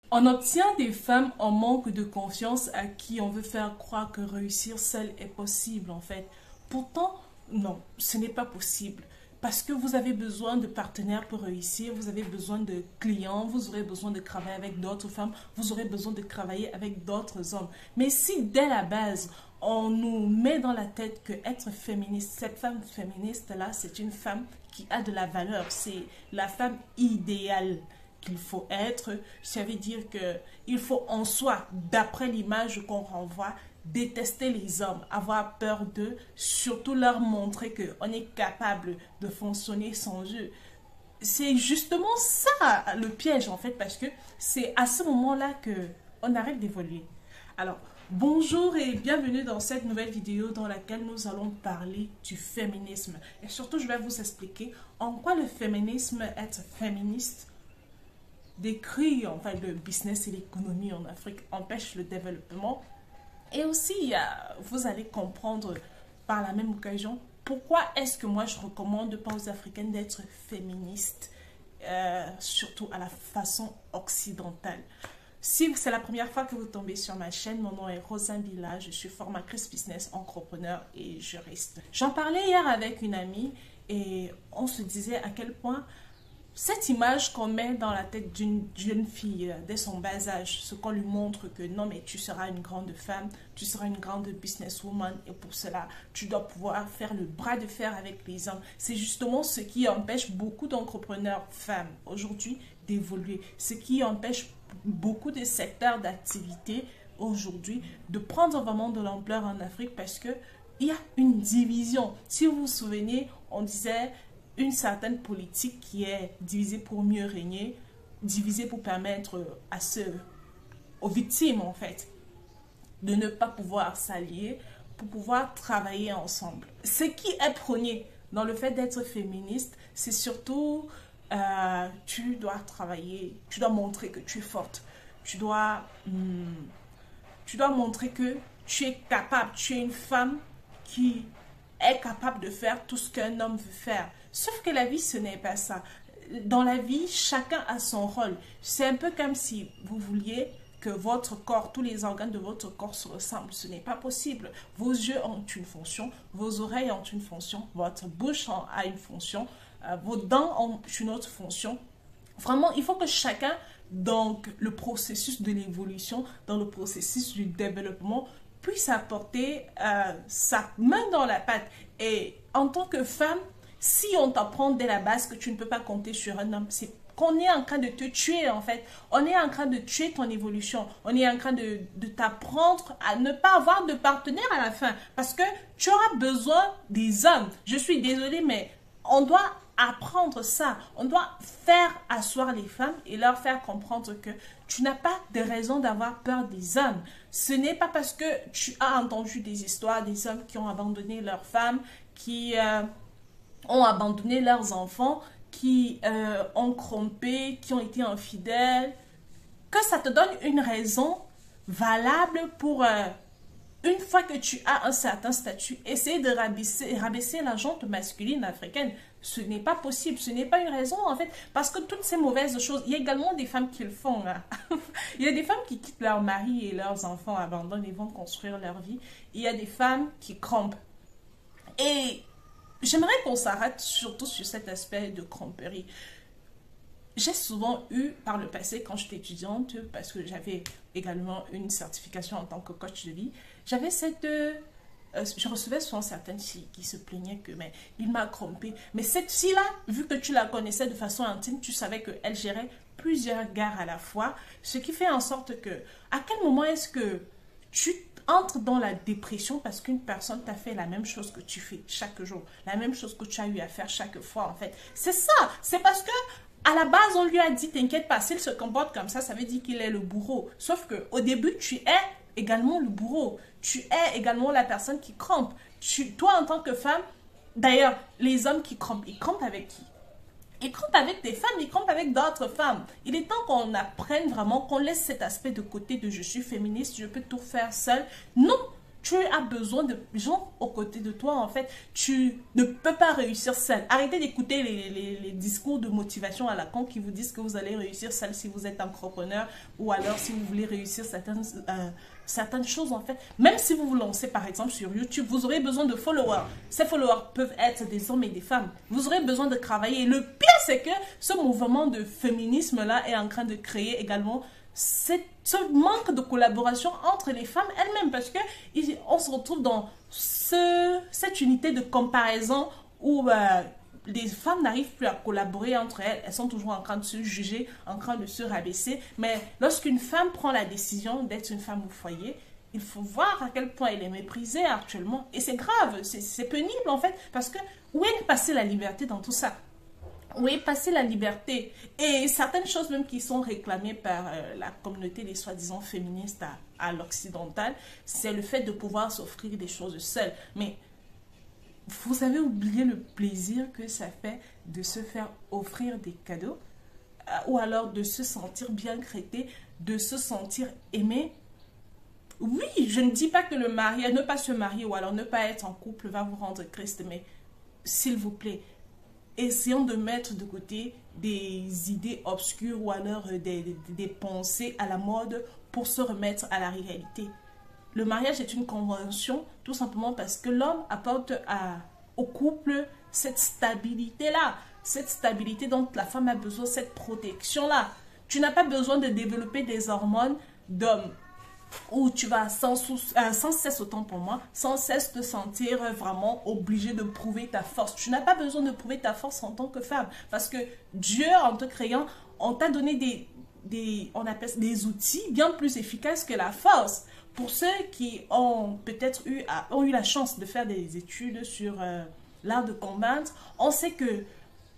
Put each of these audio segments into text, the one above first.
On obtient des femmes en manque de confiance à qui on veut faire croire que réussir seul est possible en fait. Pourtant, non, ce n'est pas possible. Parce que vous avez besoin de partenaires pour réussir, vous avez besoin de clients, vous aurez besoin de travailler avec d'autres femmes, vous aurez besoin de travailler avec d'autres hommes. Mais si dès la base, on nous met dans la tête que être féministe, cette femme féministe-là, c'est une femme qui a de la valeur, c'est la femme idéale qu'il faut être, ça veut dire que il faut en soi, d'après l'image qu'on renvoie, détester les hommes, avoir peur d'eux, surtout leur montrer qu'on est capable de fonctionner sans eux. C'est justement ça le piège en fait, parce que c'est à ce moment-là que on arrête d'évoluer. Alors, bonjour et bienvenue dans cette nouvelle vidéo dans laquelle nous allons parler du féminisme. Et surtout, je vais vous expliquer en quoi le féminisme, être féministe, décrit enfin le business et l'économie en Afrique, empêche le développement. Et aussi, vous allez comprendre par la même occasion pourquoi est-ce que moi je recommande pas aux Africaines d'être féministes, surtout à la façon occidentale. Si c'est la première fois que vous tombez sur ma chaîne, mon nom est Rosin Bila, je suis formatrice business, entrepreneur et juriste. J'en parlais hier avec une amie et on se disait à quel point cette image qu'on met dans la tête d'une jeune fille dès son bas âge, ce qu'on lui montre que non mais tu seras une grande femme, tu seras une grande businesswoman et pour cela tu dois pouvoir faire le bras de fer avec les hommes. C'est justement ce qui empêche beaucoup d'entrepreneurs femmes aujourd'hui d'évoluer, ce qui empêche beaucoup de secteurs d'activité aujourd'hui de prendre vraiment de l'ampleur en Afrique parce que il y a une division. Si vous vous souvenez, on disait une certaine politique qui est divisée pour mieux régner, divisée pour permettre aux victimes en fait de ne pas pouvoir s'allier, pour pouvoir travailler ensemble. Ce qui est prôné dans le fait d'être féministe, c'est surtout tu dois travailler, tu dois montrer que tu es forte, tu dois montrer que tu es capable, tu es une femme qui est capable de faire tout ce qu'un homme veut faire. Sauf que la vie, ce n'est pas ça. Dans la vie, chacun a son rôle. C'est un peu comme si vous vouliez que votre corps, tous les organes de votre corps se ressemblent. Ce n'est pas possible. Vos yeux ont une fonction, vos oreilles ont une fonction, votre bouche a une fonction, vos dents ont une autre fonction. Vraiment, il faut que chacun, dans le processus de l'évolution, dans le processus du développement, puisse apporter sa main dans la pâte. Et en tant que femme, si on t'apprend dès la base que tu ne peux pas compter sur un homme, c'est qu'on est en train de te tuer en fait. On est en train de tuer ton évolution. On est en train de t'apprendre à ne pas avoir de partenaire à la fin. Parce que tu auras besoin des hommes. Je suis désolée, mais on doit apprendre ça. On doit faire asseoir les femmes et leur faire comprendre que tu n'as pas de raison d'avoir peur des hommes. Ce n'est pas parce que tu as entendu des histoires des hommes qui ont abandonné leurs femmes, qui ont abandonné leurs enfants, qui ont trompé, qui ont été infidèles, que ça te donne une raison valable pour, une fois que tu as un certain statut, essayer de rabaisser la gente masculine africaine. Ce n'est pas possible, ce n'est pas une raison en fait, parce que toutes ces mauvaises choses, il y a également des femmes qui le font. Hein. Il y a des femmes qui quittent leur mari et leurs enfants, abandonnent et vont construire leur vie. Il y a des femmes qui crompent. Et j'aimerais qu'on s'arrête surtout sur cet aspect de cromperie. J'ai souvent eu par le passé, quand j'étais étudiante, parce que j'avais également une certification en tant que coach de vie, j'avais cette... je recevais souvent certaines filles qui se plaignaient que mais il m'a trompé. Mais cette fille-là, vu que tu la connaissais de façon intime, tu savais qu'elle gérait plusieurs gares à la fois, ce qui fait en sorte que, à quel moment est-ce que tu entre dans la dépression parce qu'une personne t'a fait la même chose que tu fais chaque jour, la même chose que tu as eu à faire chaque fois en fait. C'est ça, c'est parce que à la base on lui a dit t'inquiète pas, s'il se comporte comme ça veut dire qu'il est le bourreau. Sauf que au début tu es également le bourreau, tu es également la personne qui crompe. Toi en tant que femme, d'ailleurs les hommes qui crompent, ils crompent avec qui? Ils crompent avec des femmes, ils crompent avec d'autres femmes. Il est temps qu'on apprenne vraiment, qu'on laisse cet aspect de côté de je suis féministe, je peux tout faire seule. Non, Tu as besoin de gens aux côtés de toi, en fait. Tu ne peux pas réussir seul. Arrêtez d'écouter les discours de motivation à la con qui vous disent que vous allez réussir seul si vous êtes entrepreneur ou alors si vous voulez réussir certaines choses, en fait. Même si vous vous lancez, par exemple, sur YouTube, vous aurez besoin de followers. Ces followers peuvent être des hommes et des femmes. Vous aurez besoin de travailler. Et le pire, c'est que ce mouvement de féminisme-là est en train de créer également ce manque de collaboration entre les femmes elles-mêmes, parce que on se retrouve dans cette unité de comparaison où les femmes n'arrivent plus à collaborer entre elles, elles sont toujours en train de se juger, en train de se rabaisser. Mais lorsqu'une femme prend la décision d'être une femme au foyer, il faut voir à quel point elle est méprisée actuellement. Et c'est grave, c'est pénible en fait, parce que où est passée la liberté dans tout ça? Où est passée la liberté? Et certaines choses même qui sont réclamées par la communauté des soi-disant féministes à l'occidental, c'est le fait de pouvoir s'offrir des choses seule. Mais vous avez oublié le plaisir que ça fait de se faire offrir des cadeaux ou alors de se sentir bien traité, de se sentir aimé. Oui, je ne dis pas que le mariage, ne pas se marier ou alors ne pas être en couple va vous rendre Christ, mais s'il vous plaît, essayons de mettre de côté des idées obscures ou alors des pensées à la mode pour se remettre à la réalité. Le mariage est une convention tout simplement parce que l'homme apporte au couple cette stabilité-là, cette stabilité dont la femme a besoin, cette protection-là. Tu n'as pas besoin de développer des hormones d'homme où tu vas sans cesse, autant pour moi, sans cesse te sentir vraiment obligé de prouver ta force. Tu n'as pas besoin de prouver ta force en tant que femme parce que Dieu, en te créant, on t'a donné on appelle des outils bien plus efficaces que la force. Pour ceux qui ont peut-être eu la chance de faire des études sur l'art de combattre, on sait que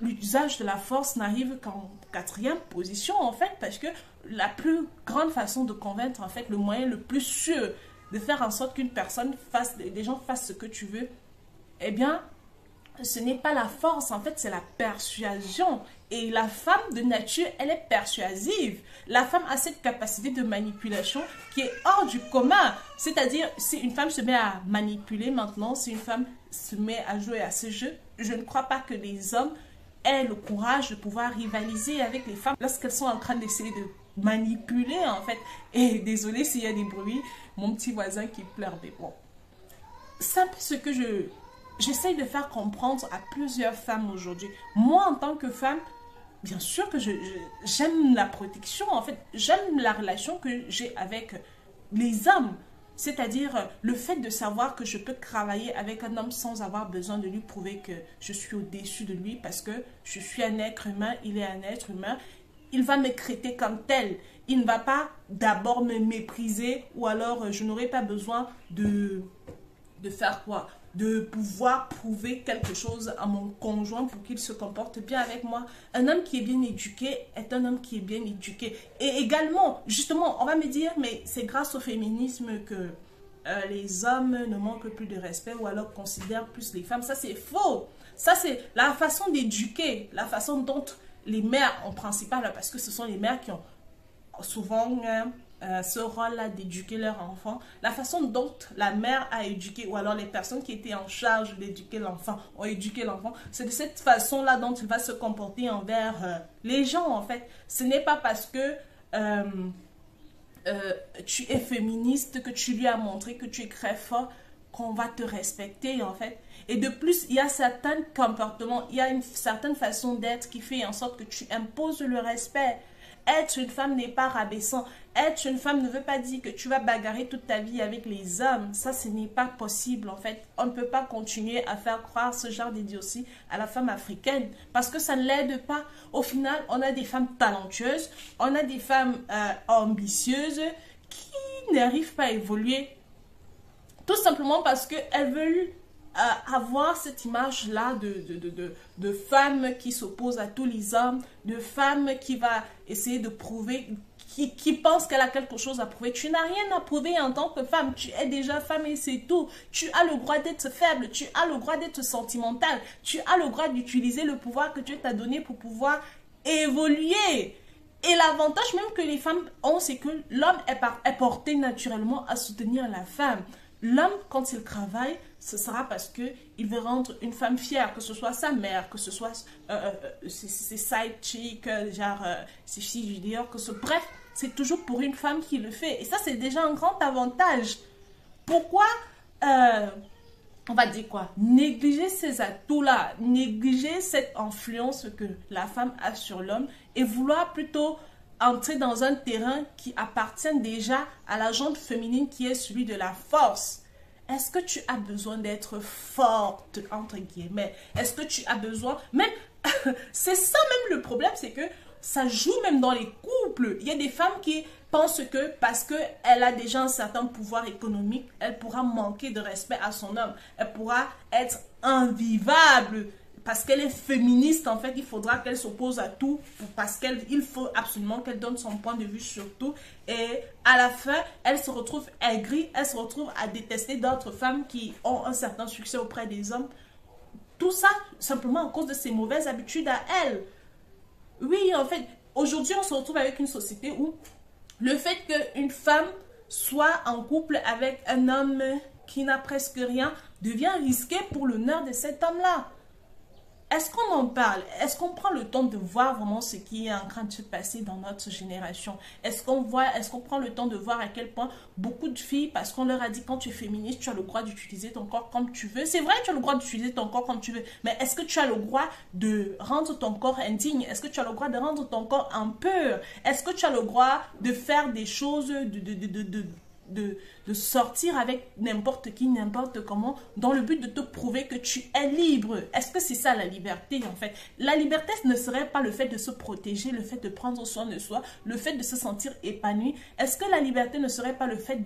l'usage de la force n'arrive qu'en 4e position, en fait, parce que la plus grande façon de convaincre, en fait, le moyen le plus sûr de faire en sorte qu'une personne des gens fassent ce que tu veux, eh bien, ce n'est pas la force, en fait, c'est la persuasion. Et la femme, de nature, elle est persuasive. La femme a cette capacité de manipulation qui est hors du commun. C'est-à-dire, si une femme se met à manipuler maintenant, si une femme se met à jouer à ce jeu, je ne crois pas que les hommes aient le courage de pouvoir rivaliser avec les femmes lorsqu'elles sont en train d'essayer de manipuler, en fait. Et désolé s'il y a des bruits, mon petit voisin qui pleure, mais bon. C'est un peu ce que j'essaye de faire comprendre à plusieurs femmes aujourd'hui. Moi, en tant que femme, bien sûr que j'aime la protection, en fait, j'aime la relation que j'ai avec les hommes. C'est-à-dire le fait de savoir que je peux travailler avec un homme sans avoir besoin de lui prouver que je suis au-dessus de lui parce que je suis un être humain, il est un être humain. Il va me traiter comme tel. Il ne va pas d'abord me mépriser ou alors je n'aurai pas besoin de faire quoi? De pouvoir prouver quelque chose à mon conjoint pour qu'il se comporte bien avec moi. Un homme qui est bien éduqué est un homme qui est bien éduqué. Et également, justement, on va me dire, mais c'est grâce au féminisme que les hommes ne manquent plus de respect ou alors considèrent plus les femmes. Ça, c'est faux. Ça, c'est la façon d'éduquer, la façon dont les mères en principal, parce que ce sont les mères qui ont souvent ce rôle-là d'éduquer leur enfant, la façon dont la mère a éduqué, ou alors les personnes qui étaient en charge d'éduquer l'enfant ont éduqué l'enfant, c'est de cette façon-là dont il va se comporter envers les gens, en fait. Ce n'est pas parce que tu es féministe, que tu lui as montré que tu es très fort, qu'on va te respecter, en fait. Et de plus, il y a certains comportements, il y a une certaine façon d'être qui fait en sorte que tu imposes le respect. Être une femme n'est pas rabaissant. Être une femme ne veut pas dire que tu vas bagarrer toute ta vie avec les hommes. Ça, ce n'est pas possible, en fait. On ne peut pas continuer à faire croire ce genre d'idiotie à la femme africaine parce que ça ne l'aide pas. Au final, on a des femmes talentueuses, on a des femmes ambitieuses qui n'arrivent pas à évoluer tout simplement parce qu'elles veulent avoir cette image-là de femme qui s'oppose à tous les hommes, de femme qui va essayer de prouver, qui pense qu'elle a quelque chose à prouver. Tu n'as rien à prouver en tant que femme, tu es déjà femme et c'est tout. Tu as le droit d'être faible, tu as le droit d'être sentimentale, tu as le droit d'utiliser le pouvoir que Dieu t'a donné pour pouvoir évoluer. Et l'avantage même que les femmes ont, c'est que l'homme est porté naturellement à soutenir la femme. L'homme, quand il travaille, ce sera parce qu'il veut rendre une femme fière, que ce soit sa mère, que ce soit ses side chicks, ses filles vidéo, bref, c'est toujours pour une femme qui le fait. Et ça, c'est déjà un grand avantage. Pourquoi, on va dire quoi, négliger ces atouts-là, négliger cette influence que la femme a sur l'homme et vouloir plutôt entrer dans un terrain qui appartient déjà à la jante féminine qui est celui de la force. Est-ce que tu as besoin d'être forte, entre guillemets? Est-ce que tu as besoin... Même, c'est ça même le problème, c'est que ça joue même dans les couples. Il y a des femmes qui pensent que parce qu'elle a déjà un certain pouvoir économique, elle pourra manquer de respect à son homme. Elle pourra être invivable. Parce qu'elle est féministe, en fait, il faudra qu'elle s'oppose à tout, parce qu'il faut absolument qu'elle donne son point de vue sur tout. Et à la fin, elle se retrouve aigrie, elle se retrouve à détester d'autres femmes qui ont un certain succès auprès des hommes. Tout ça, simplement à cause de ses mauvaises habitudes à elle. Oui, en fait, aujourd'hui, on se retrouve avec une société où le fait qu'une femme soit en couple avec un homme qui n'a presque rien devient risqué pour l'honneur de cet homme-là. Est-ce qu'on en parle? Est-ce qu'on prend le temps de voir vraiment ce qui est en train de se passer dans notre génération? Est-ce qu'on prend le temps de voir à quel point beaucoup de filles, parce qu'on leur a dit quand tu es féministe, tu as le droit d'utiliser ton corps comme tu veux. C'est vrai, tu as le droit d'utiliser ton corps comme tu veux, mais est-ce que tu as le droit de rendre ton corps indigne? Est-ce que tu as le droit de rendre ton corps impur? Est-ce que tu as le droit de faire des choses, de sortir avec n'importe qui, n'importe comment, dans le but de te prouver que tu es libre? Est-ce que c'est ça la liberté en fait? La liberté ne serait pas le fait de se protéger, le fait de prendre soin de soi, le fait de se sentir épanoui. Est-ce que la liberté ne serait pas le fait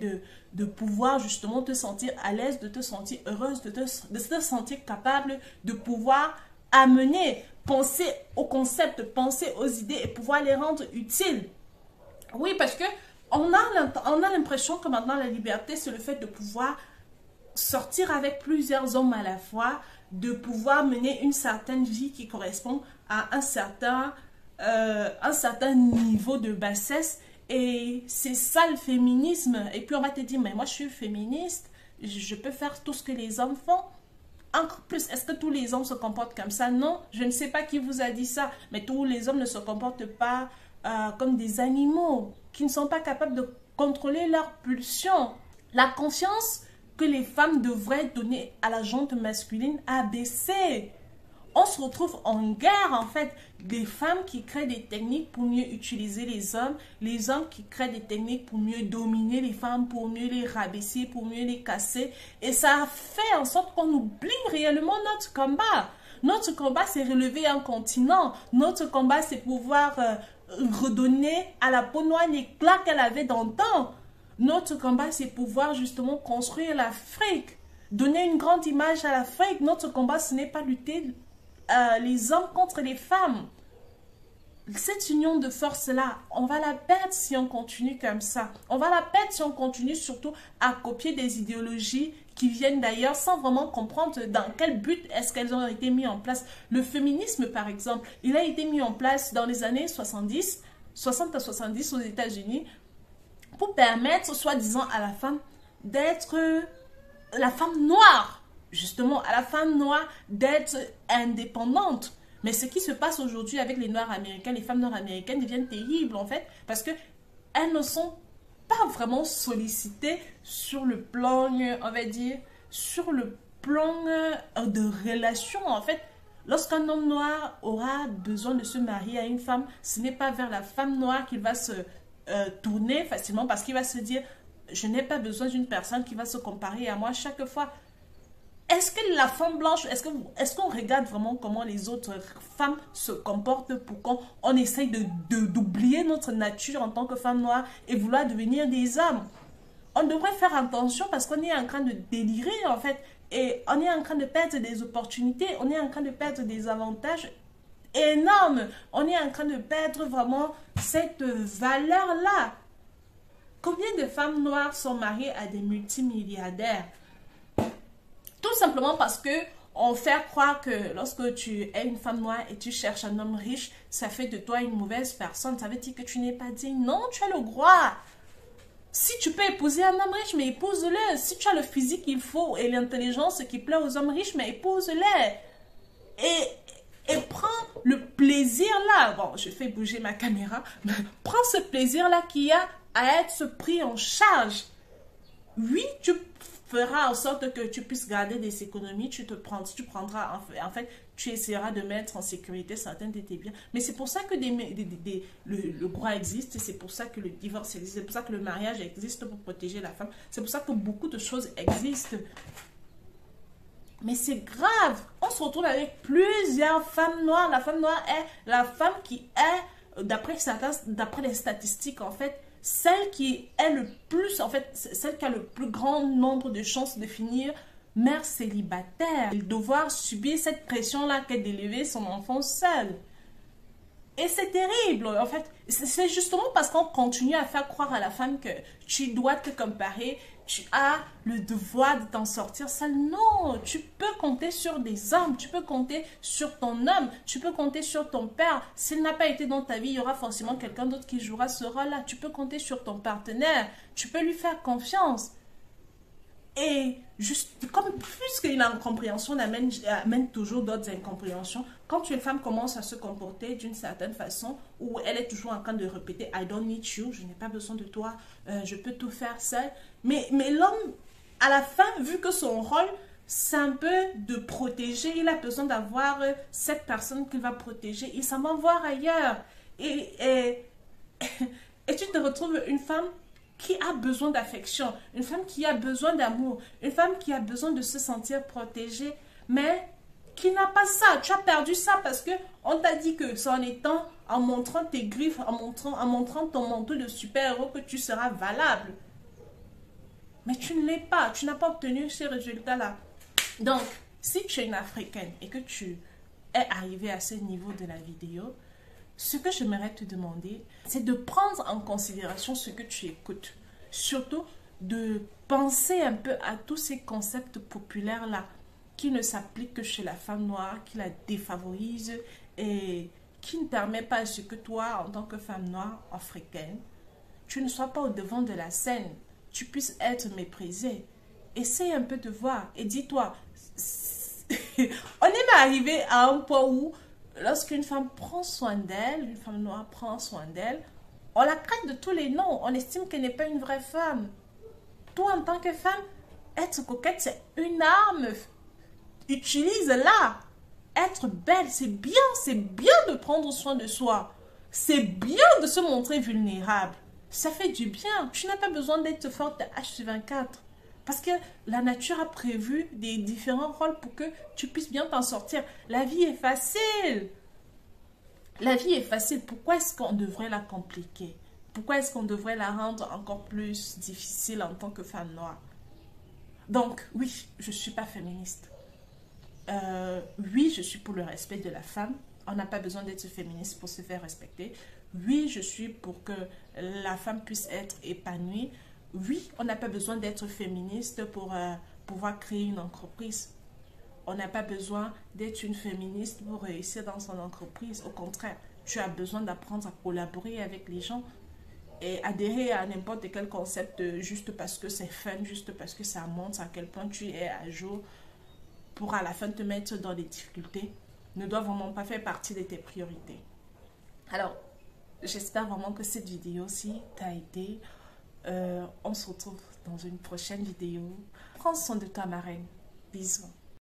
de pouvoir justement te sentir à l'aise, de te sentir heureuse, de te sentir capable de pouvoir amener, penser aux concepts, penser aux idées et pouvoir les rendre utiles? Oui, parce que on a l'impression que maintenant la liberté, c'est le fait de pouvoir sortir avec plusieurs hommes à la fois, de pouvoir mener une certaine vie qui correspond à un certain niveau de bassesse. Et c'est ça le féminisme. Et puis on va te dire, mais moi je suis féministe, je peux faire tout ce que les hommes font. Encore plus, est-ce que tous les hommes se comportent comme ça? Non, je ne sais pas qui vous a dit ça, mais tous les hommes ne se comportent pas comme des animaux qui ne sont pas capables de contrôler leurs pulsions. La confiance que les femmes devraient donner à la jante masculine a baissé. On se retrouve en guerre en fait. Des femmes qui créent des techniques pour mieux utiliser les hommes qui créent des techniques pour mieux dominer les femmes, pour mieux les rabaisser, pour mieux les casser. Et ça fait en sorte qu'on oublie réellement notre combat. Notre combat, c'est relever un continent. Notre combat, c'est pouvoir redonner à la peau noire l'éclat qu'elle avait d'antan. Notre combat, c'est pouvoir justement construire l'Afrique. Donner une grande image à l'Afrique. Notre combat, ce n'est pas lutter les hommes contre les femmes. Cette union de force-là, on va la perdre si on continue comme ça. On va la perdre si on continue surtout à copier des idéologies qui viennent d'ailleurs sans vraiment comprendre dans quel but est-ce qu'elles ont été mises en place. Le féminisme, par exemple, il a été mis en place dans les années 70, 60 à 70 aux États-Unis pour permettre, soi-disant, à la femme d'être la femme noire. Justement, à la femme noire d'être indépendante. Mais ce qui se passe aujourd'hui avec les Noirs américains, les femmes noires américaines deviennent terribles en fait, parce qu'elles ne sont pas vraiment sollicitées sur le plan, on va dire, sur le plan de relation en fait. Lorsqu'un homme noir aura besoin de se marier à une femme, ce n'est pas vers la femme noire qu'il va se tourner facilement, parce qu'il va se dire, je n'ai pas besoin d'une personne qui va se comparer à moi chaque fois. Est-ce que la femme blanche, est-ce qu'on regarde vraiment comment les autres femmes se comportent pour qu'on essaye d'oublier notre nature en tant que femme noire et vouloir devenir des hommes? On devrait faire attention parce qu'on est en train de délirer en fait. Et on est en train de perdre des opportunités, on est en train de perdre des avantages énormes. On est en train de perdre vraiment cette valeur-là. Combien de femmes noires sont mariées à des multimilliardaires? Tout simplement parce que on fait croire que lorsque tu es une femme noire et tu cherches un homme riche, ça fait de toi une mauvaise personne. Ça veut dire que tu n'es pas digne. Non, tu as le droit. Si tu peux épouser un homme riche, mais épouse-le. Si tu as le physique qu'il faut et l'intelligence qui plaît aux hommes riches, mais épouse-les. Et prends le plaisir là. Bon, je fais bouger ma caméra. Mais prends ce plaisir là qu'il y a à être pris en charge. Oui, tu feras en sorte que tu puisses garder des économies. Tu prendras, en fait, tu essaieras de mettre en sécurité certains de tes biens. Mais c'est pour ça que le droit existe. C'est pour ça que le divorce existe. C'est pour ça que le mariage existe pour protéger la femme. C'est pour ça que beaucoup de choses existent. Mais c'est grave. On se retrouve avec plusieurs femmes noires. La femme noire est la femme qui est, d'après les statistiques, en fait, celle qui est le plus, en fait, celle qui a le plus grand nombre de chances de finir mère célibataire. Et devoir subir cette pression-là qu'est d'élever son enfant seule. Et c'est terrible, en fait. C'est justement parce qu'on continue à faire croire à la femme que tu dois te comparer, tu as le devoir de t'en sortir seule. Non, tu peux compter sur des hommes, tu peux compter sur ton homme, tu peux compter sur ton père. S'il n'a pas été dans ta vie, il y aura forcément quelqu'un d'autre qui jouera ce rôle-là. Tu peux compter sur ton partenaire, tu peux lui faire confiance. Et juste comme plus qu'une incompréhension amène toujours d'autres incompréhensions, quand une femme commence à se comporter d'une certaine façon où elle est toujours en train de répéter I don't need you, je n'ai pas besoin de toi, je peux tout faire seul. Mais l'homme, à la fin, vu que son rôle, c'est un peu de protéger, il a besoin d'avoir cette personne qu'il va protéger, il s'en va voir ailleurs. Et tu te retrouves une femme qui a besoin d'affection, une femme qui a besoin d'amour, une femme qui a besoin de se sentir protégée, mais qui n'a pas ça. Tu as perdu ça parce que on t'a dit que c'est en montrant tes griffes, en montrant ton manteau de super-héros que tu seras valable. Mais tu ne l'es pas, tu n'as pas obtenu ces résultats-là. Donc, si tu es une Africaine et que tu es arrivée à ce niveau de la vidéo, ce que j'aimerais te demander, c'est de prendre en considération ce que tu écoutes. Surtout, de penser un peu à tous ces concepts populaires-là qui ne s'appliquent que chez la femme noire, qui la défavorisent et qui ne permet pas à ce que toi, en tant que femme noire africaine, tu ne sois pas au devant de la scène, tu puisses être méprisée. Essaye un peu de voir et dis-toi, on est arrivé à un point où lorsqu'une femme prend soin d'elle, une femme noire prend soin d'elle, on la traite de tous les noms. On estime qu'elle n'est pas une vraie femme. Toi, en tant que femme, être coquette, c'est une arme. Utilise-la. Être belle, c'est bien de prendre soin de soi. C'est bien de se montrer vulnérable. Ça fait du bien. Tu n'as pas besoin d'être forte H24. Parce que la nature a prévu des différents rôles pour que tu puisses bien t'en sortir. La vie est facile. La vie est facile. Pourquoi est-ce qu'on devrait la compliquer? Pourquoi est-ce qu'on devrait la rendre encore plus difficile en tant que femme noire? Donc, oui, je ne suis pas féministe. Oui, je suis pour le respect de la femme. On n'a pas besoin d'être féministe pour se faire respecter. Oui, je suis pour que la femme puisse être épanouie. Oui, on n'a pas besoin d'être féministe pour pouvoir créer une entreprise. On n'a pas besoin d'être une féministe pour réussir dans son entreprise. Au contraire, tu as besoin d'apprendre à collaborer avec les gens et adhérer à n'importe quel concept juste parce que c'est fun, juste parce que ça montre à quel point tu es à jour pour à la fin te mettre dans des difficultés ne doit vraiment pas faire partie de tes priorités. Alors, j'espère vraiment que cette vidéo-ci t'a aidé. On se retrouve dans une prochaine vidéo. Prends soin de toi, ma reine. Bisous.